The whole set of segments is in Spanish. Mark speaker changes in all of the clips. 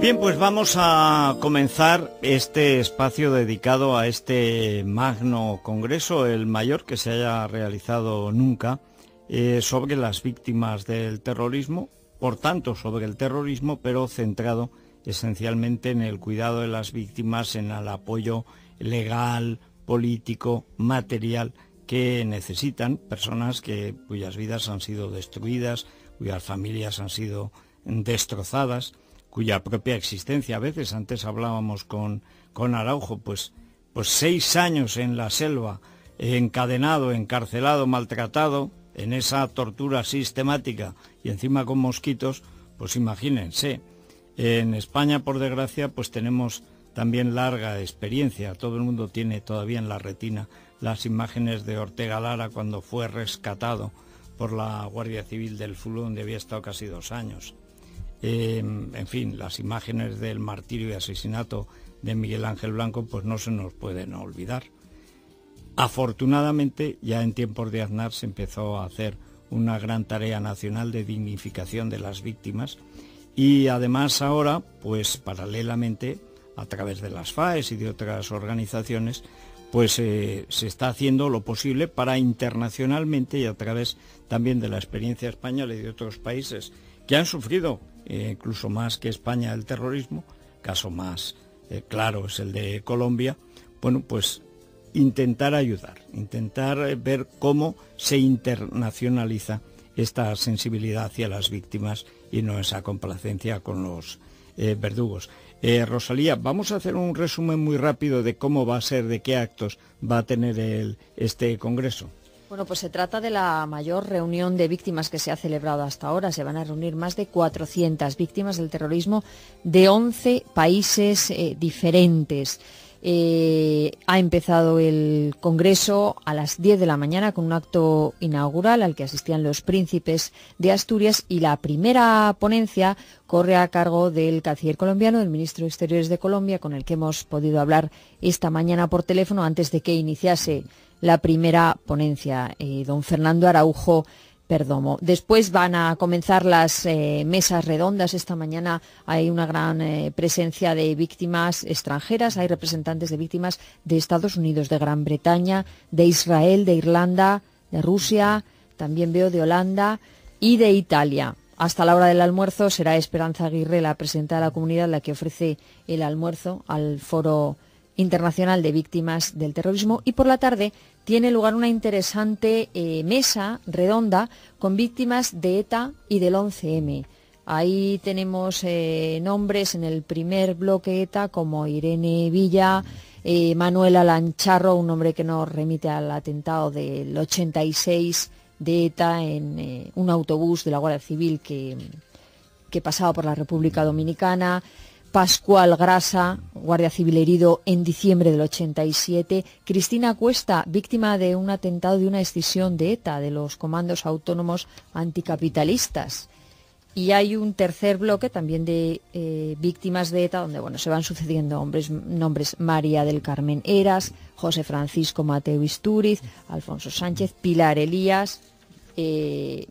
Speaker 1: Bien, pues vamos a comenzar este espacio dedicado a este magno congreso, el mayor que se haya realizado nunca, sobre las víctimas del terrorismo, por tanto sobre el terrorismo, pero centrado esencialmente en el cuidado de las víctimas, en el apoyo legal, político, material que necesitan personas cuyas vidas han sido destruidas, cuyas familias han sido destrozadas, cuya propia existencia, a veces, antes hablábamos con Araujo, pues 6 años en la selva, encadenado, encarcelado, maltratado, en esa tortura sistemática y encima con mosquitos, pues imagínense. En España, por desgracia, pues tenemos también larga experiencia. Todo el mundo tiene todavía en la retina las imágenes de Ortega Lara cuando fue rescatado por la Guardia Civil del Zulo, donde había estado casi 2 años. En fin, las imágenes del martirio y asesinato de Miguel Ángel Blanco pues no se nos pueden olvidar. Afortunadamente, ya en tiempos de Aznar se empezó a hacer una gran tarea nacional de dignificación de las víctimas y además ahora, pues paralelamente, a través de las FAES y de otras organizaciones, pues se está haciendo lo posible para internacionalmente y a través también de la experiencia española y de otros países que han sufrido incluso más que España el terrorismo, caso más claro es el de Colombia, bueno, pues intentar ayudar, intentar ver cómo se internacionaliza esta sensibilidad hacia las víctimas y no esa complacencia con los verdugos. Rosalía, vamos a hacer un resumen muy rápido de cómo va a ser, de qué actos va a tener este congreso.
Speaker 2: Bueno, pues se trata de la mayor reunión de víctimas que se ha celebrado hasta ahora. Se van a reunir más de 400 víctimas del terrorismo de 11 países diferentes. Ha empezado el congreso a las 10 de la mañana con un acto inaugural al que asistían los príncipes de Asturias y la primera ponencia corre a cargo del canciller colombiano, del ministro de Exteriores de Colombia, con el que hemos podido hablar esta mañana por teléfono antes de que iniciase la primera ponencia, don Fernando Araujo Perdomo. Después van a comenzar las mesas redondas. Esta mañana hay una gran presencia de víctimas extranjeras, hay representantes de víctimas de Estados Unidos, de Gran Bretaña, de Israel, de Irlanda, de Rusia, también veo de Holanda y de Italia. Hasta la hora del almuerzo será Esperanza Aguirre, la presidenta de la comunidad, la que ofrece el almuerzo al Foro Internacional de Víctimas del Terrorismo, y por la tarde tiene lugar una interesante mesa redonda con víctimas de ETA y del 11M. Ahí tenemos nombres en el primer bloque ETA como Irene Villa, Manuela Lancharro, un nombre que nos remite al atentado del 86 de ETA en un autobús de la Guardia Civil que pasaba por la República Dominicana. Pascual Grasa, guardia civil herido en diciembre del 87. Cristina Cuesta, víctima de un atentado de una escisión de ETA, de los comandos autónomos anticapitalistas. Y hay un tercer bloque también de víctimas de ETA, donde se van sucediendo nombres: María del Carmen Heras, José Francisco Mateo Istúriz, Alfonso Sánchez, Pilar Elías,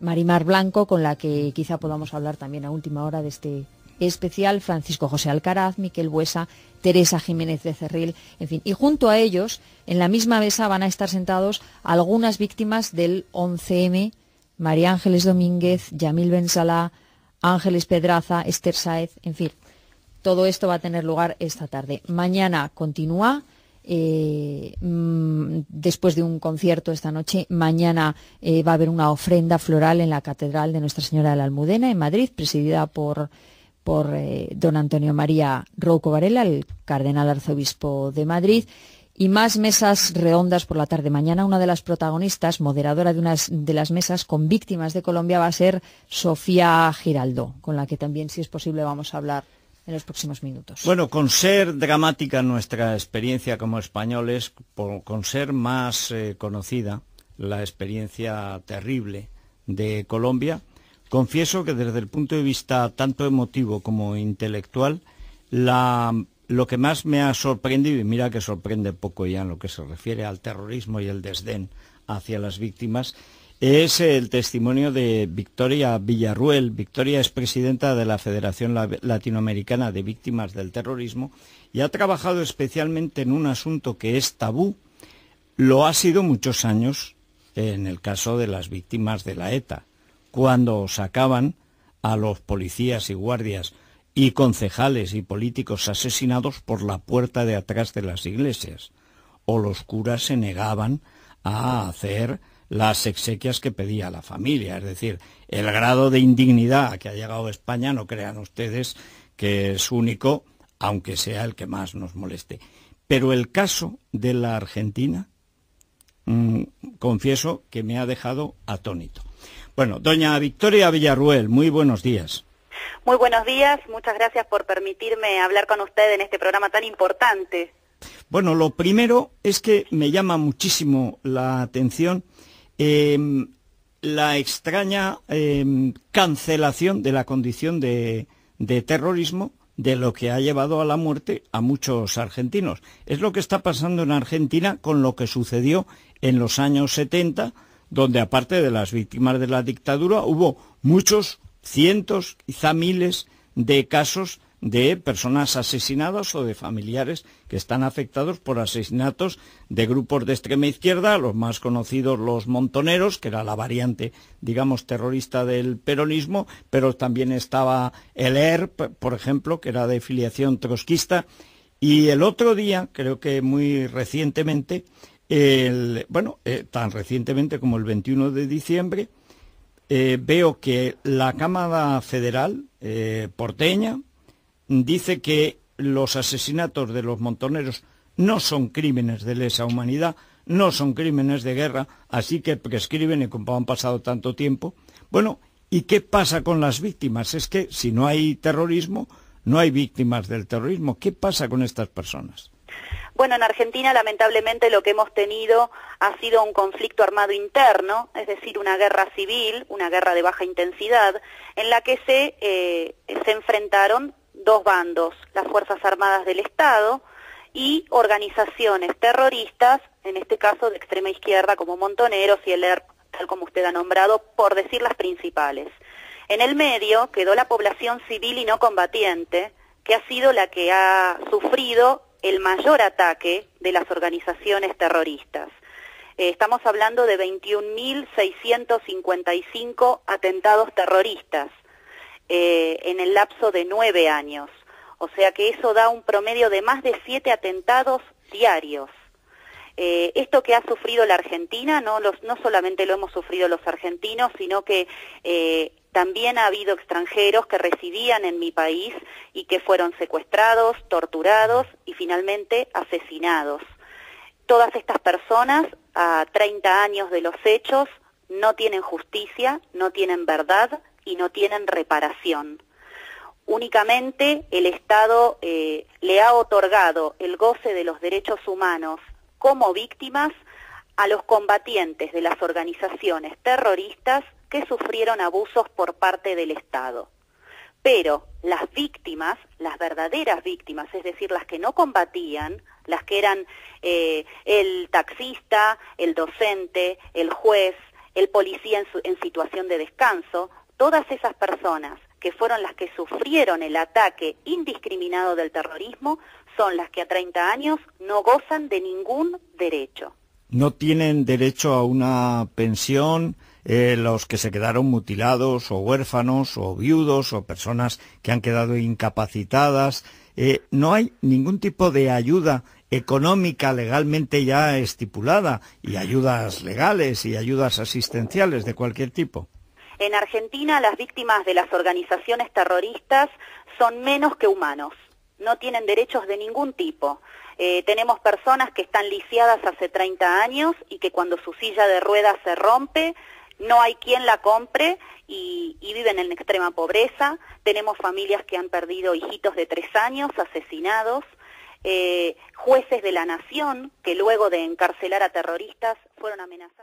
Speaker 2: Marimar Blanco, con la que quizá podamos hablar también a última hora de este especial, Francisco José Alcaraz, Miquel Buesa, Teresa Jiménez de Cerril, en fin. Y junto a ellos, en la misma mesa, van a estar sentados algunas víctimas del 11M, María Ángeles Domínguez, Yamil Bensalá, Ángeles Pedraza, Esther Sáez, en fin. Todo esto va a tener lugar esta tarde. Mañana continúa, después de un concierto esta noche, mañana va a haber una ofrenda floral en la Catedral de Nuestra Señora de la Almudena, en Madrid, presidida por don Antonio María Rouco Varela, el cardenal arzobispo de Madrid, y más mesas redondas por la tarde. Mañana una de las protagonistas, moderadora de una de las mesas con víctimas de Colombia, va a ser Sofía Giraldo, con la que también, si es posible, vamos a hablar en los próximos minutos.
Speaker 1: Bueno, con ser dramática nuestra experiencia como españoles, con ser más conocida la experiencia terrible de Colombia, confieso que desde el punto de vista tanto emotivo como intelectual, lo que más me ha sorprendido, y mira que sorprende poco ya en lo que se refiere al terrorismo y el desdén hacia las víctimas, es el testimonio de Victoria Villarruel. Victoria es presidenta de la Federación Latinoamericana de Víctimas del Terrorismo y ha trabajado especialmente en un asunto que es tabú. Lo ha sido muchos años en el caso de las víctimas de la ETA, cuando sacaban a los policías y guardias y concejales y políticos asesinados por la puerta de atrás de las iglesias, o los curas se negaban a hacer las exequias que pedía la familia. Es decir, el grado de indignidad a que ha llegado España, no crean ustedes que es único, aunque sea el que más nos moleste. Pero el caso de la Argentina, confieso que me ha dejado atónito. Bueno, doña Victoria Villarruel, muy buenos días.
Speaker 3: Muy buenos días, muchas gracias por permitirme hablar con usted en este programa tan importante.
Speaker 1: Bueno, lo primero es que me llama muchísimo la atención la extraña cancelación de la condición de terrorismo, de lo que ha llevado a la muerte a muchos argentinos. Es lo que está pasando en Argentina con lo que sucedió en los años 70, donde aparte de las víctimas de la dictadura hubo muchos, cientos, quizá miles de casos de personas asesinadas o de familiares que están afectados por asesinatos de grupos de extrema izquierda, los más conocidos los montoneros, que era la variante, digamos, terrorista del peronismo, pero también estaba el ERP, por ejemplo, que era de filiación trotskista, y el otro día, creo que muy recientemente, tan recientemente como el 21 de diciembre, veo que la Cámara Federal porteña dice que los asesinatos de los montoneros no son crímenes de lesa humanidad, no son crímenes de guerra, así que prescriben, y como han pasado tanto tiempo. Bueno, ¿y qué pasa con las víctimas? Es que si no hay terrorismo, no hay víctimas del terrorismo. ¿Qué pasa con estas personas?
Speaker 3: Bueno, en Argentina lamentablemente lo que hemos tenido ha sido un conflicto armado interno, es decir, una guerra civil, una guerra de baja intensidad, en la que se enfrentaron dos bandos, las Fuerzas Armadas del Estado y organizaciones terroristas, en este caso de extrema izquierda como Montoneros y el ERP, tal como usted ha nombrado, por decir las principales. En el medio quedó la población civil y no combatiente, que ha sido la que ha sufrido el mayor ataque de las organizaciones terroristas. Estamos hablando de 21.655 atentados terroristas en el lapso de 9 años. O sea que eso da un promedio de más de 7 atentados diarios. Esto que ha sufrido la Argentina, no solamente lo hemos sufrido los argentinos, sino que también ha habido extranjeros que residían en mi país y que fueron secuestrados, torturados y finalmente asesinados. Todas estas personas, a 30 años de los hechos, no tienen justicia, no tienen verdad y no tienen reparación. Únicamente el Estado le ha otorgado el goce de los derechos humanos como víctimas a los combatientes de las organizaciones terroristas que sufrieron abusos por parte del Estado. Pero las víctimas, las verdaderas víctimas, es decir, las que no combatían, las que eran el taxista, el docente, el juez, el policía en situación de descanso, todas esas personas que fueron las que sufrieron el ataque indiscriminado del terrorismo son las que a 30 años no gozan de ningún derecho.
Speaker 1: No tienen derecho a una pensión los que se quedaron mutilados o huérfanos o viudos o personas que han quedado incapacitadas. No hay ningún tipo de ayuda económica legalmente ya estipulada, y ayudas legales y ayudas asistenciales de cualquier tipo.
Speaker 3: En Argentina las víctimas de las organizaciones terroristas son menos que humanos, no tienen derechos de ningún tipo. Tenemos personas que están lisiadas hace 30 años y que cuando su silla de ruedas se rompe, no hay quien la compre y viven en extrema pobreza. Tenemos familias que han perdido hijitos de 3 años asesinados, jueces de la nación que luego de encarcelar a terroristas fueron amenazados.